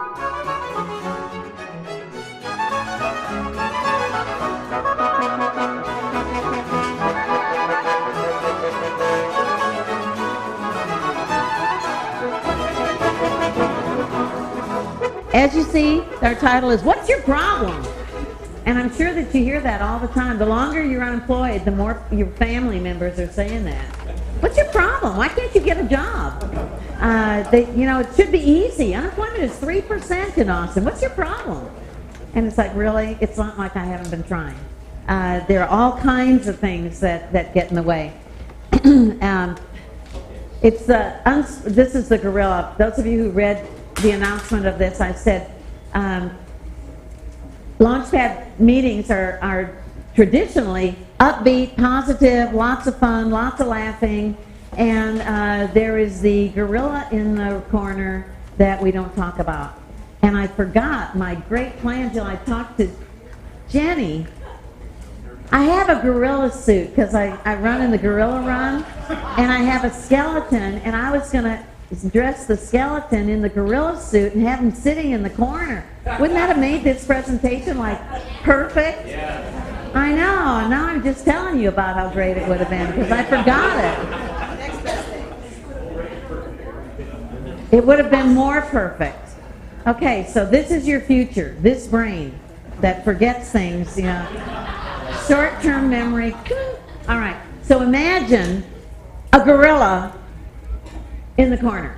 As you see, our title is, What's Your Problem? And I'm sure that you hear that all the time. The longer you're unemployed, the more your family members are saying that. What's your problem? Why can't you get a job? It should be easy. Unemployment is 3% in Austin. What's your problem? And it's like, really? It's not like I haven't been trying. There are all kinds of things that get in the way. This is the gorilla. Those of you who read the announcement of this, I said, Launchpad meetings are traditionally upbeat, positive, lots of fun, lots of laughing, and there is the gorilla in the corner that we don't talk about. And I forgot my great plan till I talked to Jenny. I have a gorilla suit because I run in the gorilla run, and I have a skeleton, and I was going to dress the skeleton in the gorilla suit and have him sitting in the corner. Wouldn't that have made this presentation like perfect? Yeah. I know. Now I'm just telling you about how great it would have been because I forgot it. It would have been more perfect. Okay, so this is your future. This brain that forgets things, short-term memory. All right. So imagine a gorilla in the corner,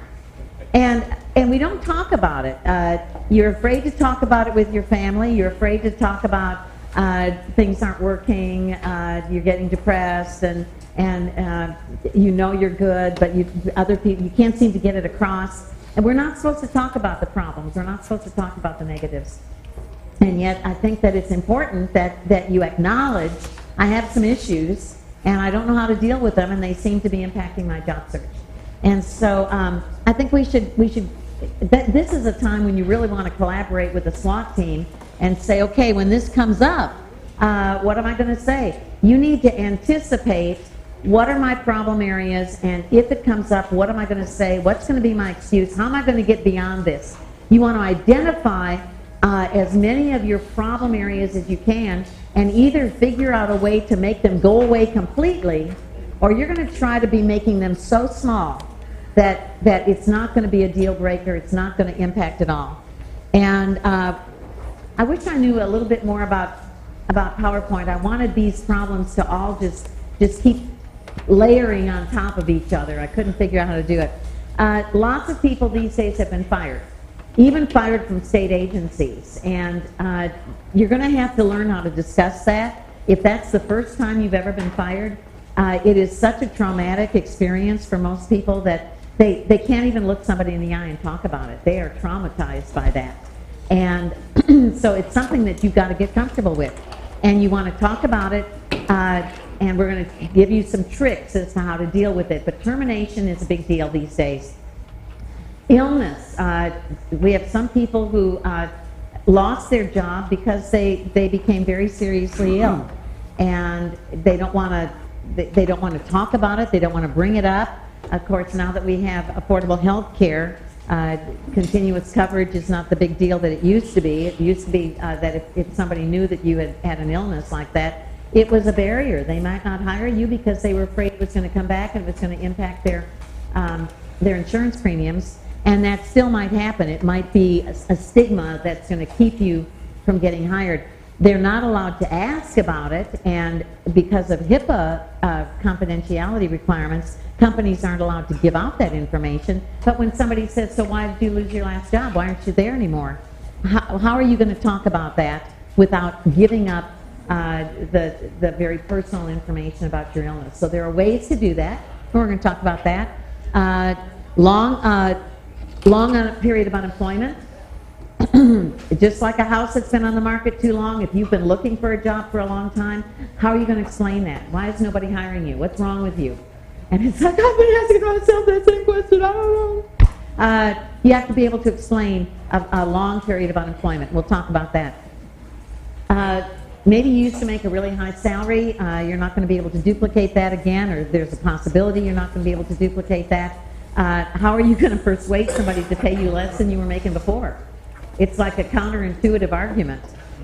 and we don't talk about it. You're afraid to talk about it with your family. You're afraid to talk about things aren't working. You're getting depressed, and you're good, but other people, you can't seem to get it across. And we're not supposed to talk about the problems. We're not supposed to talk about the negatives. And yet, I think that it's important that you acknowledge, I have some issues, and I don't know how to deal with them, and they seem to be impacting my job search. And so I think this is a time when you really want to collaborate with the SWAT team and say, okay, when this comes up, what am I going to say? You need to anticipate what are my problem areas, and if it comes up, what am I going to say? What's going to be my excuse? How am I going to get beyond this? You want to identify as many of your problem areas as you can and either figure out a way to make them go away completely, or you're going to try to be making them so small that it's not going to be a deal breaker, it's not going to impact at all. And I wish I knew a little bit more about PowerPoint. I wanted these problems to all just keep layering on top of each other. I couldn't figure out how to do it. Lots of people these days have been fired, even fired from state agencies. And you're going to have to learn how to discuss that. If that's the first time you've ever been fired, it is such a traumatic experience for most people that they can't even look somebody in the eye and talk about it. They are traumatized by that. And so it's something that you've got to get comfortable with. And you want to talk about it, and we're going to give you some tricks as to how to deal with it. But termination is a big deal these days. Illness. We have some people who lost their job because they became very seriously ill. And they don't want to talk about it. They don't want to bring it up. Of course, now that we have affordable health care, continuous coverage is not the big deal that it used to be. It used to be that if somebody knew that you had an illness like that, it was a barrier. They might not hire you because they were afraid it was going to come back and it was going to impact their insurance premiums. And that still might happen. It might be a stigma that's going to keep you from getting hired. They're not allowed to ask about it, and because of HIPAA confidentiality requirements, companies aren't allowed to give out that information. But when somebody says, so why did you lose your last job? Why aren't you there anymore? How are you going to talk about that without giving up the very personal information about your illness? So there are ways to do that. We're going to talk about that. Long period of unemployment. Just like a house that's been on the market too long, if you've been looking for a job for a long time, how are you going to explain that? Why is nobody hiring you? What's wrong with you? And it's like, I've been asking myself that same question, I don't know. You have to be able to explain a long period of unemployment. We'll talk about that. Maybe you used to make a really high salary. You're not going to be able to duplicate that again, or there's a possibility you're not going to be able to duplicate that. How are you going to persuade somebody to pay you less than you were making before? It's like a counterintuitive argument.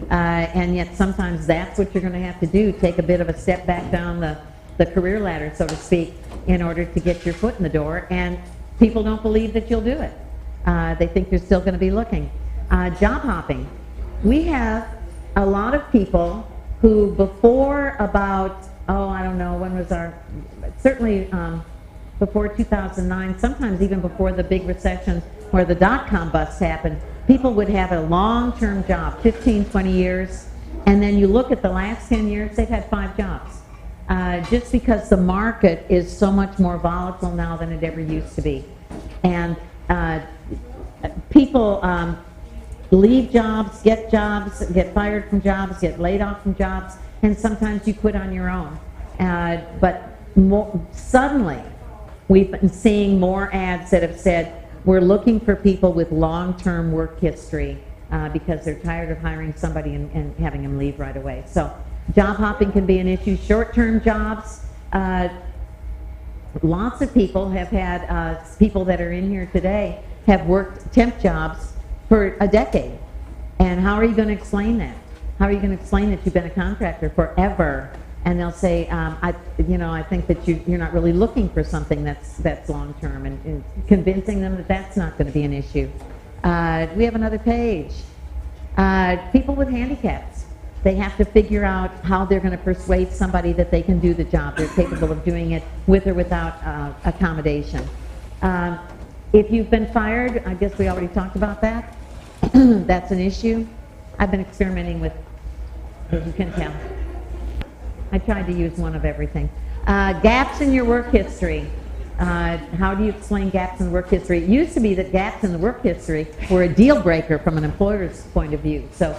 And yet sometimes that's what you're going to have to do, take a bit of a step back down the career ladder, so to speak, in order to get your foot in the door. And people don't believe that you'll do it. They think you're still going to be looking. Job hopping. We have a lot of people who before about, I don't know, when was certainly before 2009, sometimes even before the big recession where the dot-com bust happened, people would have a long-term job, 15, 20 years, and then you look at the last 10 years, they've had 5 jobs. Just because the market is so much more volatile now than it ever used to be. And people leave jobs, get fired from jobs, get laid off from jobs, and sometimes you quit on your own. But suddenly, we've been seeing more ads that have said, we're looking for people with long-term work history because they're tired of hiring somebody and having them leave right away. So job hopping can be an issue. Short-term jobs, lots of people have had, people that are in here today have worked temp jobs for a decade. And how are you going to explain that? How are you going to explain that you've been a contractor forever? And they'll say, I think that you're not really looking for something that's long-term, and convincing them that that's not going to be an issue. We have another page. People with handicaps. They have to figure out how they're going to persuade somebody that they can do the job. They're capable of doing it with or without accommodation. If you've been fired, I guess we already talked about that. That's an issue. I've been experimenting with, as you can tell. I tried to use one of everything. Gaps in your work history. How do you explain gaps in the work history? It used to be that gaps in the work history were a deal breaker from an employer's point of view. So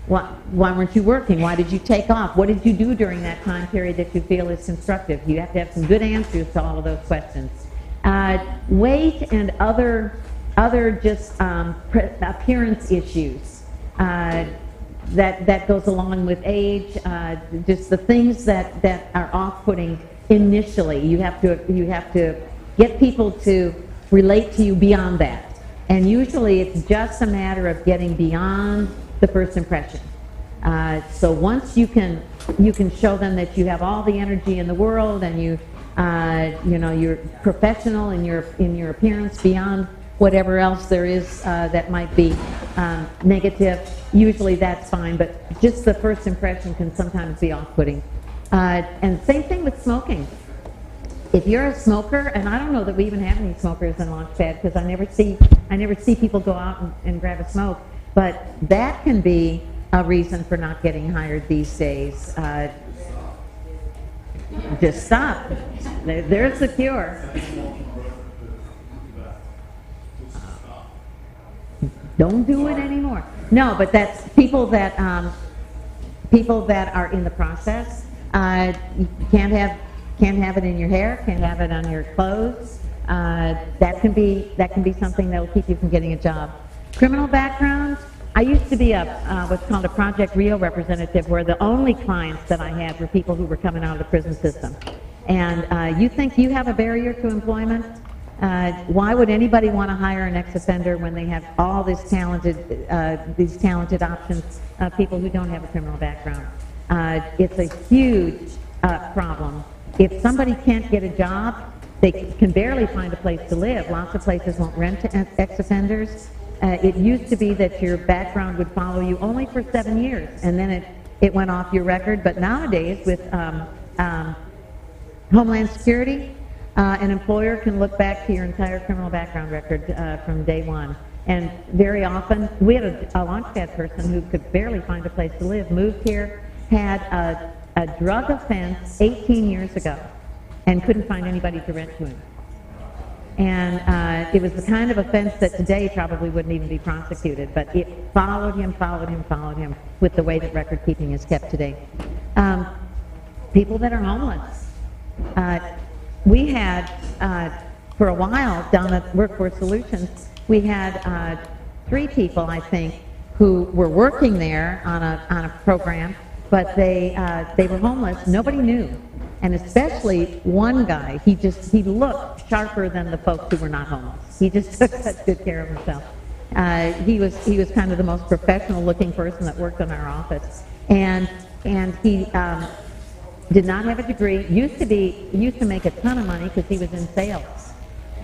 why weren't you working? Why did you take off? What did you do during that time period that you feel is constructive? You have to have some good answers to all of those questions. Weight and other just appearance issues. That goes along with age, just the things that are off-putting initially. You have to get people to relate to you beyond that. And usually it's just a matter of getting beyond the first impression. So once you can show them that you have all the energy in the world, and you're professional in your appearance beyond whatever else there is that might be negative, usually that's fine, but just the first impression can sometimes be off-putting. And same thing with smoking. If you're a smoker, and I don't know that we even have any smokers in Launchpad because I never see people go out and grab a smoke, but that can be a reason for not getting hired these days. Just stop. There's the cure. Don't do it anymore. No, but that's people that are in the process. You can't have it in your hair, can't have it on your clothes. That can be something that will keep you from getting a job. Criminal background. I used to be what's called a Project Rio representative, where the only clients that I had were people who were coming out of the prison system. And you think you have a barrier to employment? Why would anybody want to hire an ex-offender when they have all these talented options, people who don't have a criminal background? It's a huge problem. If somebody can't get a job, they can barely find a place to live. Lots of places won't rent to ex-offenders. It used to be that your background would follow you only for 7 years, and then it went off your record. But nowadays, with Homeland Security, an employer can look back to your entire criminal background record from day one. And very often, we had a Launchpad person who could barely find a place to live, moved here, had a drug offense 18 years ago, and couldn't find anybody to rent to him. And it was the kind of offense that today probably wouldn't even be prosecuted, but it followed him with the way that record keeping is kept today. People that are homeless. We had, for a while down at Workforce Solutions, we had 3 people, I think, who were working there on a program, but they were homeless. Nobody knew. And especially one guy, he looked sharper than the folks who were not homeless. He just took such good care of himself. He was kind of the most professional-looking person that worked in our office, and he did not have a degree. Used to make a ton of money because he was in sales,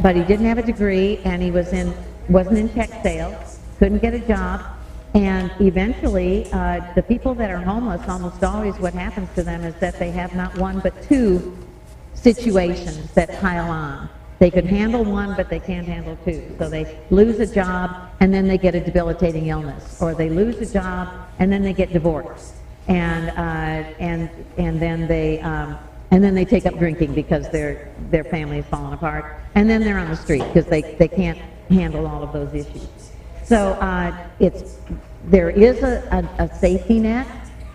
but he didn't have a degree, and he wasn't in tech sales. Couldn't get a job, and eventually, the people that are homeless, almost always what happens to them is that they have not one but two situations that pile on. They could handle one, but they can't handle two. So they lose a job, and then they get a debilitating illness, or they lose a job, and then they get divorced, and then they take up drinking because their family is falling apart, and then they're on the street because they can't handle all of those issues. So there is a safety net.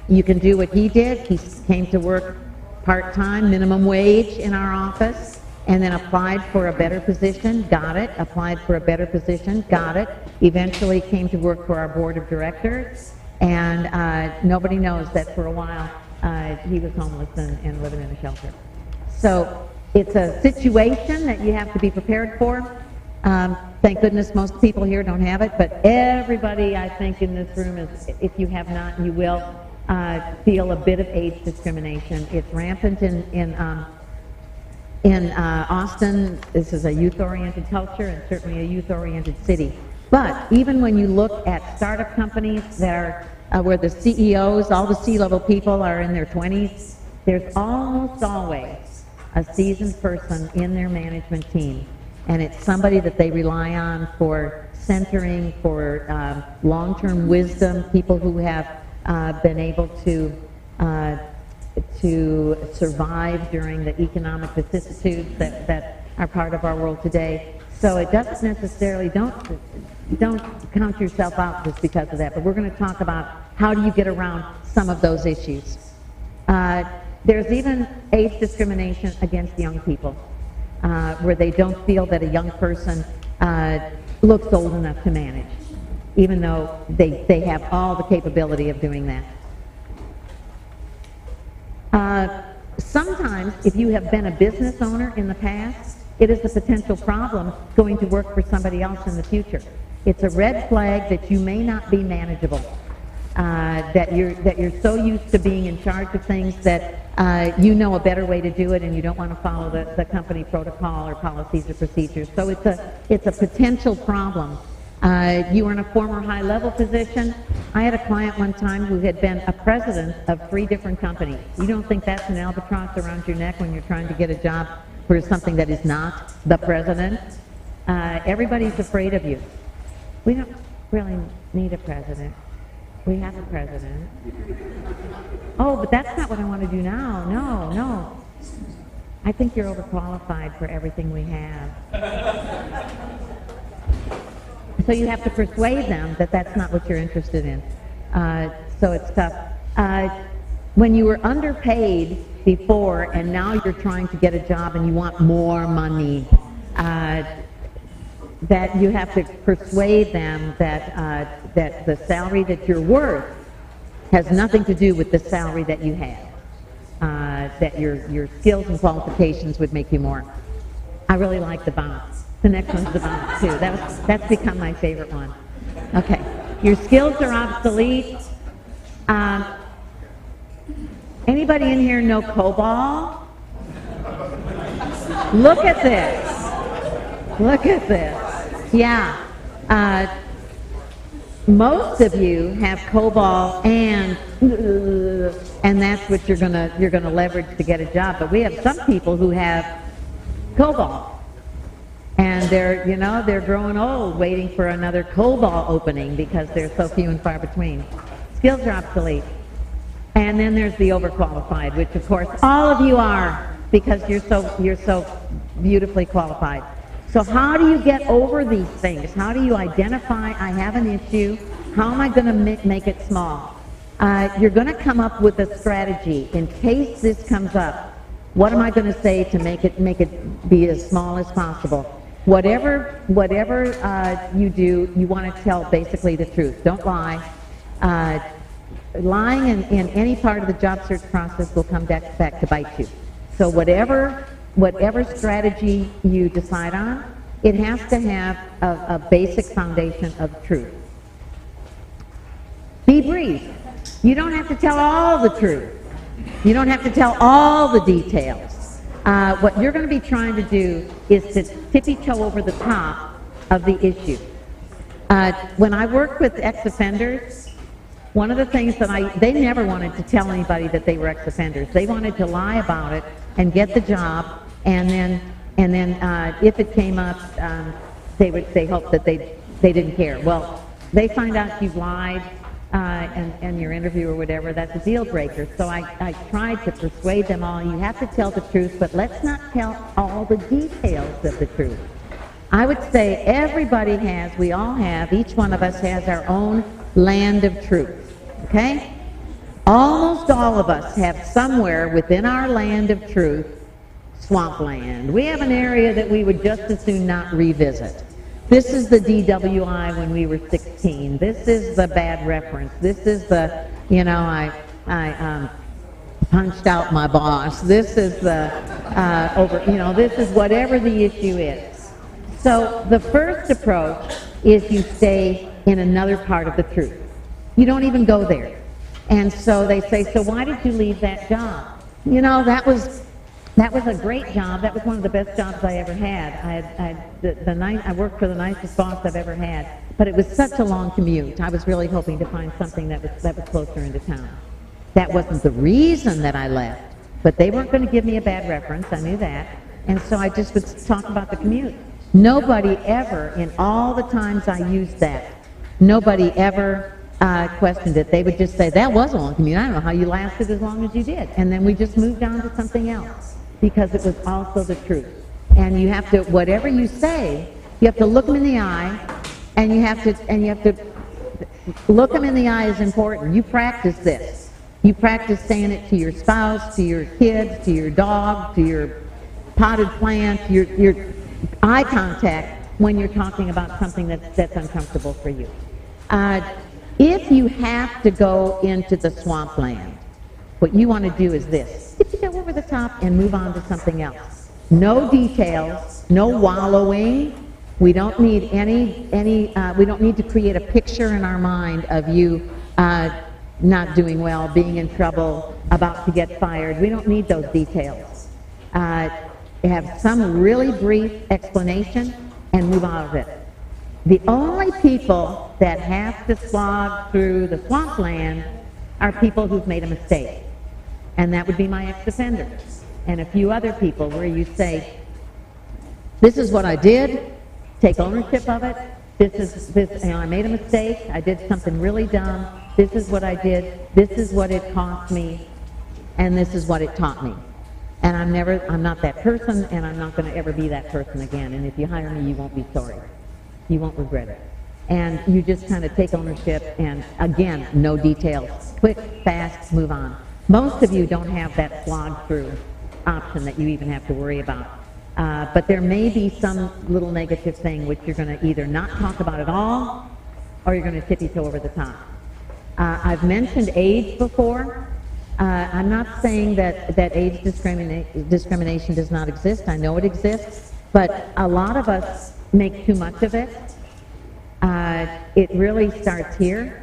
You can do what he did. He came to work part-time, minimum wage in our office, and then applied for a better position, got it, applied for a better position, got it, eventually came to work for our board of directors, and nobody knows that for a while he was homeless and living in a shelter. So it's a situation that you have to be prepared for. Thank goodness most people here don't have it, but everybody I think in this room is, if you have not, you will feel a bit of age discrimination. It's rampant in Austin. This is a youth-oriented culture and certainly a youth-oriented city. But even when you look at startup companies that are where the CEOs, all the C-level people are in their 20s, there's almost always a seasoned person in their management team. And it's somebody that they rely on for centering, for long-term wisdom, people who have been able to survive during the economic vicissitudes that are part of our world today. So it doesn't necessarily, don't count yourself out just because of that, but we're going to talk about how do you get around some of those issues. There's even age discrimination against young people, where they don't feel that a young person looks old enough to manage, even though they have all the capability of doing that. Sometimes, if you have been a business owner in the past, it is a potential problem going to work for somebody else in the future. It's a red flag that you may not be manageable, that you're so used to being in charge of things that you know a better way to do it, and you don't want to follow the company protocol or policies or procedures. So it's a potential problem. You were in a former high-level position. I had a client one time who had been a president of 3 different companies. You don't think that's an albatross around your neck when you're trying to get a job for something that is not the president? Everybody's afraid of you. We don't really need a president. We have a president. Oh, but that's not what I want to do now. No. I think you're overqualified for everything we have. So you have to persuade them that that's not what you're interested in. So it's tough. When you were underpaid before and now you're trying to get a job and you want more money, that you have to persuade them that the salary that you're worth has nothing to do with the salary that you have. That your skills and qualifications would make you more. I really like the bounce. The next one's the bounce too. That's become my favorite one. Okay, your skills are obsolete. Anybody in here know COBOL? Look at this. Look at this. Yeah. Most of you have COBOL and that's what you're gonna leverage to get a job. But we have some people who have COBOL. And they're growing old waiting for another COBOL opening because they're so few and far between. Skills are obsolete. And then there's the overqualified, which of course all of you are because you're so beautifully qualified. So how do you get over these things? How do you identify I have an issue? How am I going to make it small? You're going to come up with a strategy in case this comes up. What am I going to say to make it be as small as possible? Whatever you do, you want to tell basically the truth. Don't lie. Lying in any part of the job search process will come back to bite you. So whatever strategy you decide on, it has to have a basic foundation of truth. Be brief. You don't have to tell all the truth. You don't have to tell all the details. What you're going to be trying to do is to tippy-toe over the top of the issue. When I worked with ex-offenders, one of the things that they never wanted to tell anybody that they were ex-offenders. They wanted to lie about it and get the job, and then if it came up, they hoped that they didn't care. Well, they find out you've lied, and your interview or whatever, that's a deal breaker. So I tried to persuade them all, you have to tell the truth, but let's not tell all the details of the truth. I would say we all have, each one of us has our own land of truth, okay? Almost all of us have somewhere within our land of truth swampland. We have an area that we would just as soon not revisit. This is the DWI when we were 16. This is the bad reference. This is the, I punched out my boss. This is the, this is whatever the issue is. So the first approach is you stay in another part of the truth. You don't even go there. And so they say, so why did you leave that job? That was a great job. That was one of the best jobs I ever had. I worked for the nicest boss I've ever had, but it was such a long commute. I was really hoping to find something that was closer into town. That wasn't the reason that I left, but they weren't going to give me a bad reference. I knew that, and so I just would talk about the commute. Nobody ever, in all the times I used that, nobody ever questioned it. They would just say, that was a long commute. I don't know how you lasted as long as you did. And then we just moved on to something else because it was also the truth. And you have to, whatever you say, you have to look them in the eye, and you have to look them in the eye is important. You practice this. You practice saying it to your spouse, to your kids, to your dog, to your potted plant, your eye contact when you're talking about something that's uncomfortable for you. If you have to go into the swampland, what you want to do is this. Tip your toe over the top and move on to something else. No details, no wallowing. We don't need we don't need to create a picture in our mind of you not doing well, being in trouble, about to get fired. We don't need those details. Have some really brief explanation and move out of it. The only people that have to slog through the swampland are people who've made a mistake. And that would be my ex-offenders and a few other people where you say, this is what I did, take ownership of it, I made a mistake, I did something really dumb, this is what I did, this is what it cost me, and this is what it taught me. And I'm not that person, and I'm not going to ever be that person again. And if you hire me, you won't be sorry. You won't regret it. And you just kind of take ownership, and again, no details. Quick, fast, move on. Most of you don't have that slog-through option that you even have to worry about. But there may be some little negative thing which you're going to either not talk about at all, or you're going to tippy-toe over the top. I've mentioned age before. I'm not saying that age discrimination does not exist. I know it exists, but a lot of us make too much of it. It really starts here.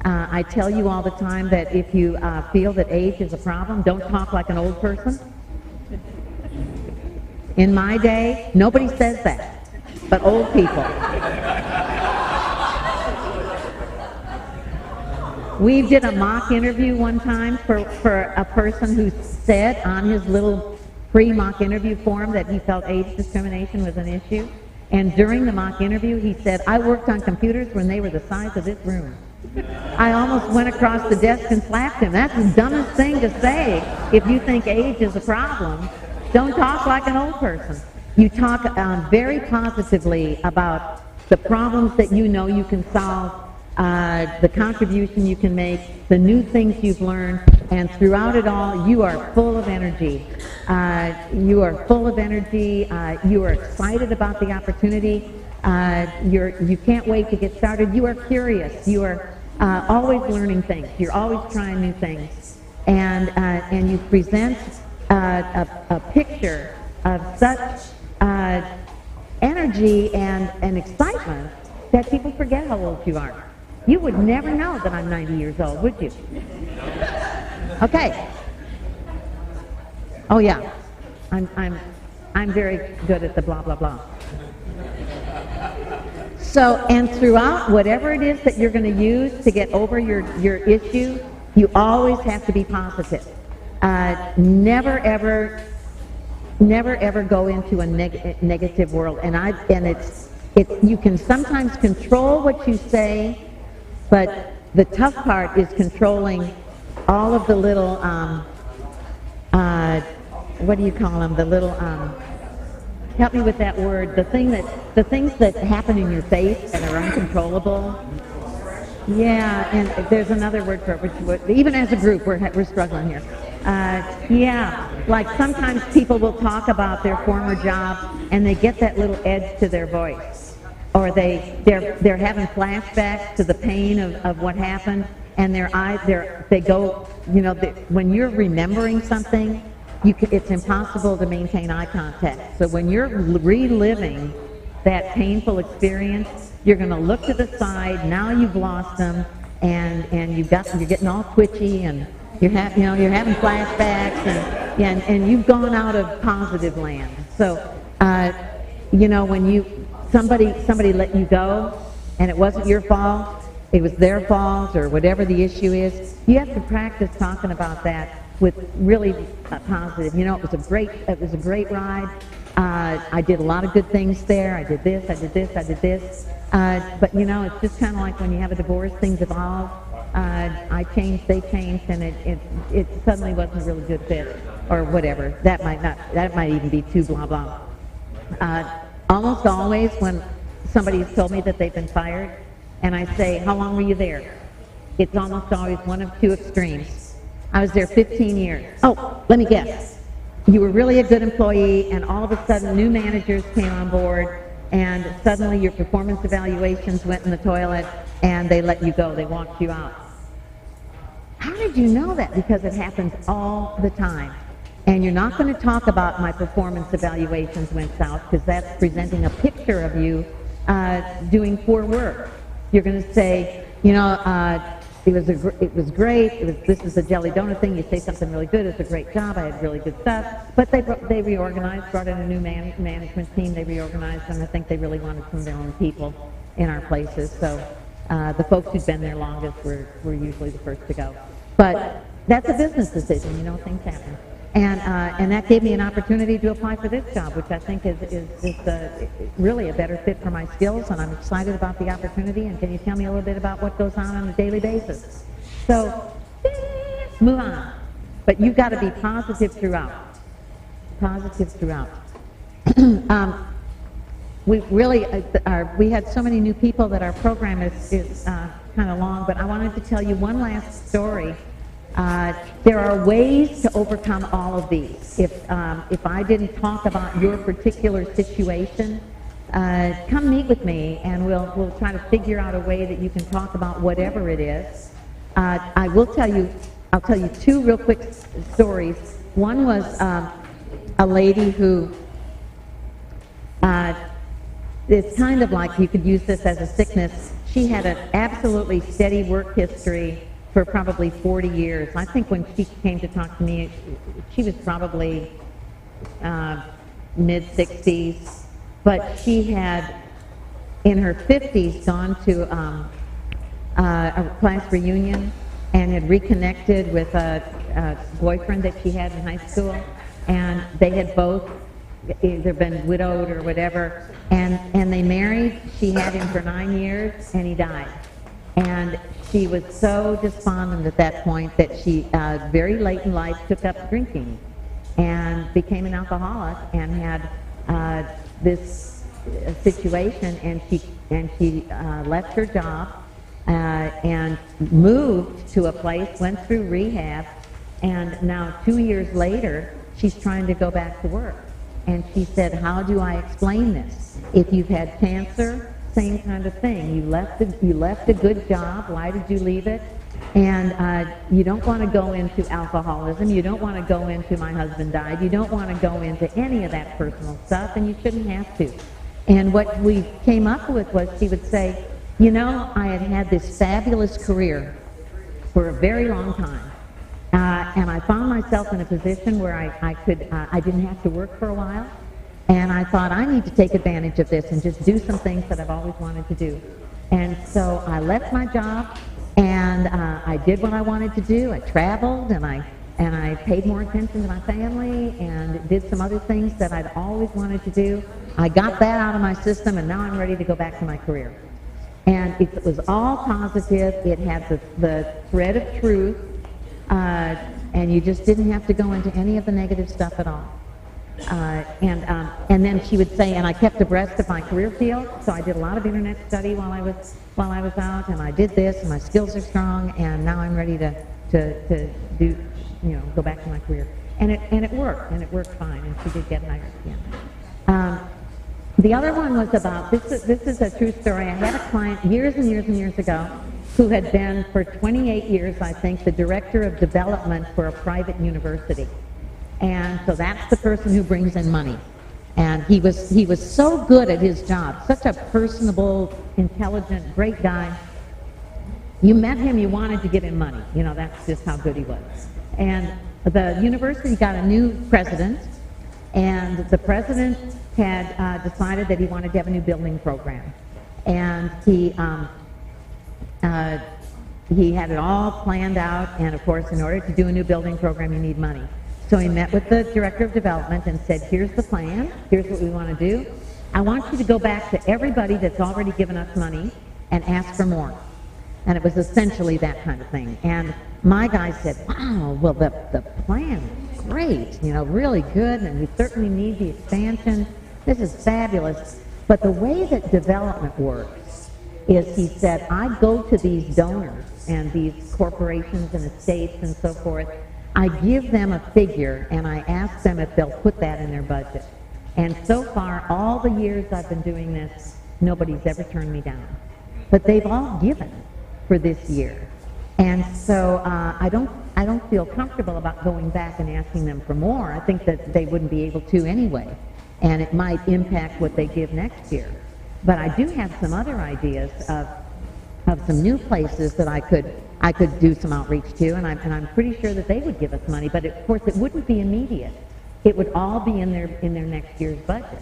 I tell you all the time that if you feel that age is a problem, don't talk like an old person. In my day, nobody says that, but old people. We did a mock interview one time for a person who said on his little pre-mock interview form that he felt age discrimination was an issue. And during the mock interview, he said, I worked on computers when they were the size of this room. I almost went across the desk and slapped him. That's the dumbest thing to say if you think age is a problem. Don't talk like an old person. You talk very positively about the problems that you know you can solve, the contribution you can make, the new things you've learned, and throughout it all, you are full of energy. You are full of energy. You are excited about the opportunity. You can't wait to get started. You are curious. You are always learning things. You're always trying new things. And you present a picture of such energy energy and excitement that people forget how old you are. You would never know that I'm 90 years old, would you? Okay. Oh yeah, I'm very good at the blah blah blah. So, and throughout whatever it is that you're going to use to get over your issue, you always have to be positive. Never ever go into a negative world. And it's you can sometimes control what you say, but the tough part is controlling all of the little what do you call them? The little help me with that word. The things that happen in your face that are uncontrollable. Yeah, and there's another word for it, which even as a group, we're struggling here. Yeah, like sometimes people will talk about their former job and they get that little edge to their voice, or they're having flashbacks to the pain of what happened, and their eyes they go, you know, when you're remembering something, it's impossible to maintain eye contact. So when you're reliving that painful experience, you're going to look to the side. Now you've lost them, and you're getting all twitchy, and you're having flashbacks, and you've gone out of positive land. So when somebody let you go, and it wasn't your fault, it was their fault, or whatever the issue is, you have to practice talking about that with really positive. You know, it was a great ride. I did a lot of good things there. I did this, I did this, I did this. But you know, it's just kind of like when you have a divorce, things evolve. I changed, they changed, and it suddenly wasn't a really good fit, or whatever. That might even be too blah blah. Almost always when somebody's told me that they've been fired, and I say, how long were you there? It's almost always one of two extremes. I was there 15 years. Oh, let me guess. You were really a good employee, and all of a sudden new managers came on board, and suddenly your performance evaluations went in the toilet, and they let you go. They walked you out. How did you know that? Because it happens all the time. And you're not going to talk about my performance evaluations went south, because that's presenting a picture of you doing poor work. You're going to say, you know, it was great. This is a jelly donut thing. You say something really good. It's a great job. I had really good stuff. But they reorganized, brought in a new management team. They reorganized, and I think they really wanted some of their own people in our places. So the folks who'd been there longest were usually the first to go. But that's a business decision. You know, things happen. And that gave me an opportunity to apply for this job, which I think is really a better fit for my skills, and I'm excited about the opportunity. And can you tell me a little bit about what goes on a daily basis? So, move on. But you've got to be positive throughout. Positive throughout. We had so many new people that our program is kind of long, but I wanted to tell you one last story. There are ways to overcome all of these. If I didn't talk about your particular situation, come meet with me, and we'll try to figure out a way that you can talk about whatever it is. I'll tell you two real quick stories. One was a lady who it's kind of like you could use this as a sickness. She had an absolutely steady work history for probably 40 years. I think when she came to talk to me, she was probably mid-60s, but she had, in her 50s, gone to a class reunion and had reconnected with a boyfriend that she had in high school, and they had both either been widowed or whatever, and they married. She had him for 9 years, and he died. And she was so despondent at that point that she, very late in life, took up drinking and became an alcoholic, and had this situation, and she left her job and moved to a place, went through rehab, and now 2 years later, she's trying to go back to work. And she said, how do I explain this? If you've had cancer, same kind of thing. You left a good job. Why did you leave it? And you don't want to go into alcoholism. You don't want to go into my husband died. You don't want to go into any of that personal stuff, and you shouldn't have to. And what we came up with was she would say, you know, I had had this fabulous career for a very long time. And I found myself in a position where I didn't have to work for a while. And I thought, I need to take advantage of this and just do some things that I've always wanted to do. And so I left my job, and I did what I wanted to do. I traveled, and I paid more attention to my family, and did some other things that I'd always wanted to do. I got that out of my system, and now I'm ready to go back to my career. And it was all positive. It had the thread of truth, and you just didn't have to go into any of the negative stuff at all. And then she would say, and I kept abreast of my career field, so I did a lot of internet study while I was out, and I did this, and my skills are strong, and now I'm ready to do, go back to my career. And it worked, and it worked fine, and she did get hired again. The other one was about, this is a true story. I had a client years and years and years ago who had been for 28 years, I think, the director of development for a private university. And so that's the person who brings in money. And he was so good at his job, such a personable, intelligent, great guy. You met him, you wanted to give him money. That's just how good he was. And the university got a new president, and the president had decided that he wanted to have a new building program. And he had it all planned out, and of course, in order to do a new building program, you need money. So he met with the director of development and said, here's the plan, here's what we want to do. I want you to go back to everybody that's already given us money and ask for more. And it was essentially that kind of thing. And my guy said, wow, well, the plan is great, really good, and we certainly need the expansion. This is fabulous. But the way that development works is, he said, I go to these donors and these corporations and estates and so forth. I give them a figure, and I ask them if they'll put that in their budget. And so far, all the years I've been doing this, nobody's ever turned me down. But they've all given for this year. And so I don't feel comfortable about going back and asking them for more. I think that they wouldn't be able to anyway, and it might impact what they give next year. But I do have some other ideas of some new places that I could do some outreach to, and I'm pretty sure that they would give us money. But of course, it wouldn't be immediate. It would all be in their next year's budget.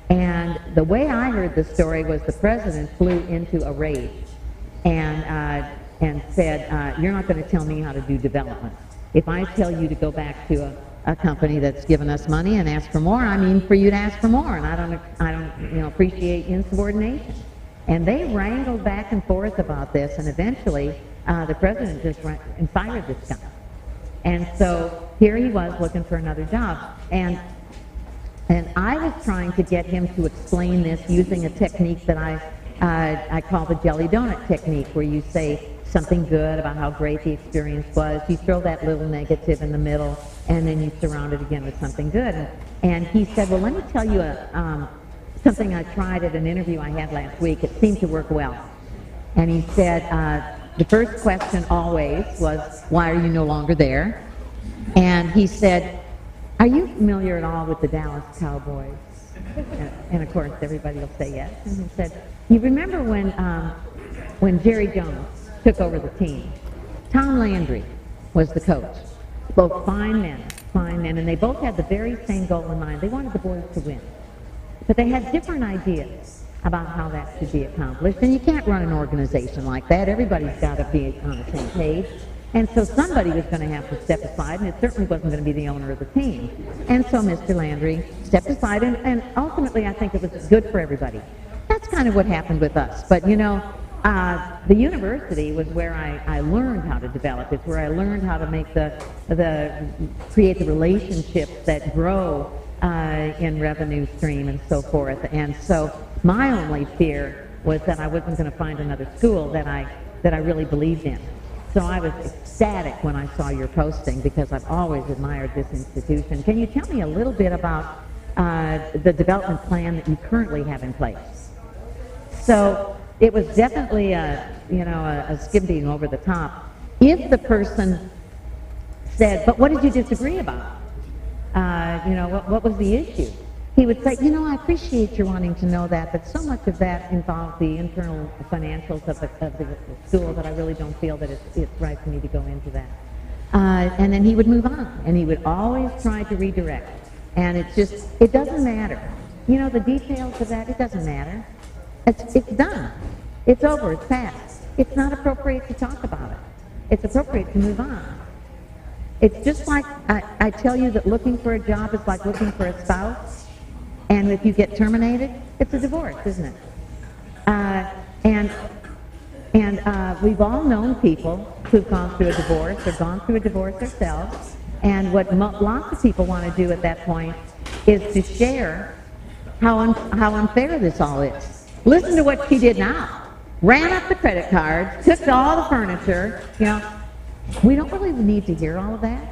And the way I heard the story was the president flew into a rage and said, "You're not going to tell me how to do development. If I tell you to go back to a company that's given us money and ask for more, I mean for you to ask for more, and I don't appreciate insubordination." And they wrangled back and forth about this, and eventually the president just went and fired this guy. And so here he was looking for another job. And I was trying to get him to explain this using a technique that I call the jelly donut technique, where you say something good about how great the experience was. You throw that little negative in the middle, and then you surround it again with something good. And he said, well, let me tell you something I tried at an interview I had last week. It seemed to work well. And he said, the first question always was, why are you no longer there? And he said, are you familiar at all with the Dallas Cowboys? And of course, everybody will say yes. And he said, you remember when Jerry Jones took over the team? Tom Landry was the coach. Both fine men, and they both had the very same goal in mind. They wanted the boys to win. But they had different ideas about how that should be accomplished. And you can't run an organization like that. Everybody's got to be on the same page. And so somebody was going to have to step aside, and it certainly wasn't going to be the owner of the team. And so Mr. Landry stepped aside, and ultimately I think it was good for everybody. That's kind of what happened with us. But the university was where I learned how to develop. It's where I learned how to make create the relationships that grow in revenue stream and so forth. And so my only fear was that I wasn't going to find another school that I really believed in. So I was ecstatic when I saw your posting, because I've always admired this institution. Can you tell me a little bit about the development plan that you currently have in place? So it was definitely a skipping over the top. If the person said, but what did you disagree about? What was the issue? he would say, you know, I appreciate your wanting to know that, but so much of that involves the internal financials of the school that I really don't feel that it's right for me to go into that. And then he would move on, and he would always try to redirect. And it doesn't matter. You know, the details of that, it doesn't matter. It's done. It's over. It's past. It's not appropriate to talk about it. It's appropriate to move on. It's just like I tell you that looking for a job is like looking for a spouse. And if you get terminated, it's a divorce, isn't it? And we've all known people who've gone through a divorce or gone through a divorce themselves. And what lots of people want to do at that point is to share how unfair this all is. Listen to what she did now. Ran up the credit cards, took all the furniture. You know, we don't really need to hear all of that.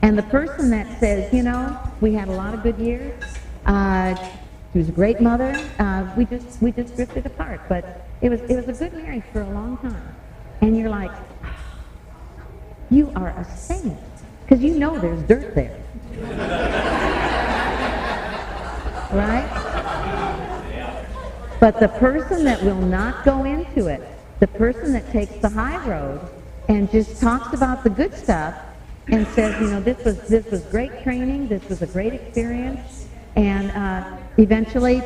And the person that says, you know, we had a lot of good years. She was a great mother. We just drifted apart, but it was a good marriage for a long time. And you're like, you are a saint, because you know there's dirt there, right? But the person that will not go into it, the person that takes the high road and just talks about the good stuff and says, you know, this was great training, this was a great experience. And eventually,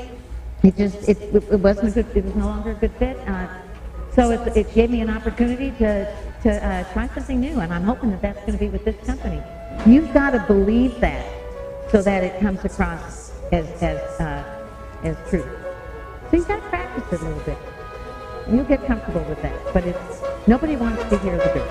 it wasn't a good. It was no longer a good fit. So it gave me an opportunity to try something new, and I'm hoping that that's going to be with this company. You've got to believe that, so that it comes across as truth. So you've got to practice it a little bit, and you'll get comfortable with that. But nobody wants to hear the dirt.